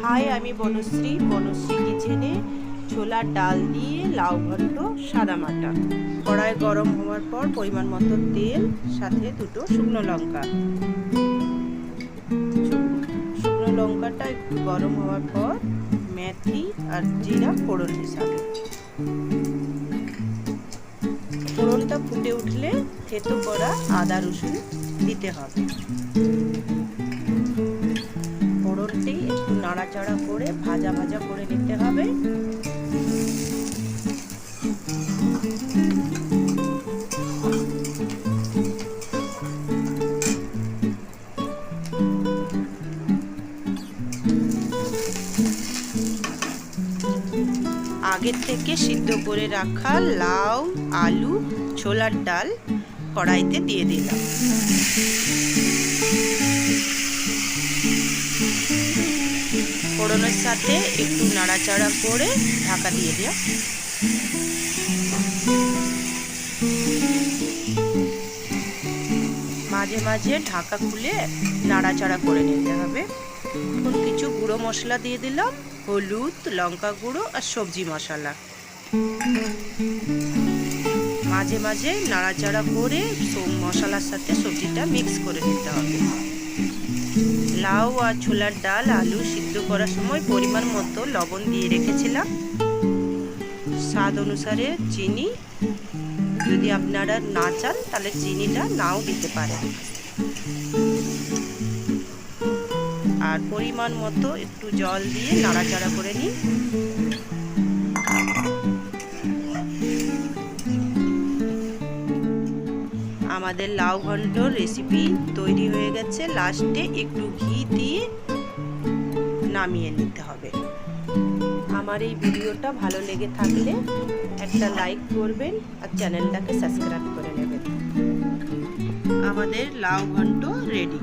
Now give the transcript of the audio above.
High, আমি বনশ্রী কিচেনে ছোলার ডাল দিয়ে লাউ ঘন্ট সাদামাটা। কড়াই গরম হওয়ার পর পরিমাণ মতো তেল, সাথে দুটো শুকনো লঙ্কা। শুকনো লঙ্কাটা একটু গরম হওয়ার পর মেথি আর জিরা ফোড়ন হিসাবে। ফোড়নটা ফুটে উঠলে থেতো করা আদা রসুন দিতে হবে। ফোড়নটি একটু নাড়াচাড়া করে ভাজা ভাজা করে নিতে হবে। আগের থেকে সিদ্ধ করে রাখা লাউ, আলু, ছোলার ডাল কড়াইতে দিয়ে দিলাম। ফোড়নের সাথে একটু নাড়াচাড়া করে ঢাকা দিয়ে দিলাম। মাঝে মাঝে ঢাকা খুলে নাড়াচাড়া করে নিতে হবে। এখন কিছু গুঁড়ো মশলা দিয়ে দিলাম, হলুদ, লঙ্কা গুঁড়ো আর সবজি মশলা। মাঝে মাঝে নাড়াচাড়া করে মশলার সাথে সবজিটা মিক্স করে নিতে হবে। লাউ আর ছোলার ডাল, আলু সিদ্ধ করার সময় পরিমাণ মতো লবণ দিয়ে রেখেছিলাম। স্বাদ অনুসারে চিনি, যদি আপনারা না চান তাহলে চিনিটা নাও দিতে পারেন। আর পরিমাণ মতো একটু জল দিয়ে নাড়াচাড়া করে নিই। আমাদের লাউ ঘন্টর রেসিপি তৈরি হয়ে গেছে। লাস্টে একটু ঘি দিয়ে নামিয়ে নিতে হবে। আমার এই ভিডিওটা ভালো লেগে থাকলে একটা লাইক করবেন আর চ্যানেলটাকে সাবস্ক্রাইব করে নেবেন। আমাদের লাউ ঘন্ট রেডি।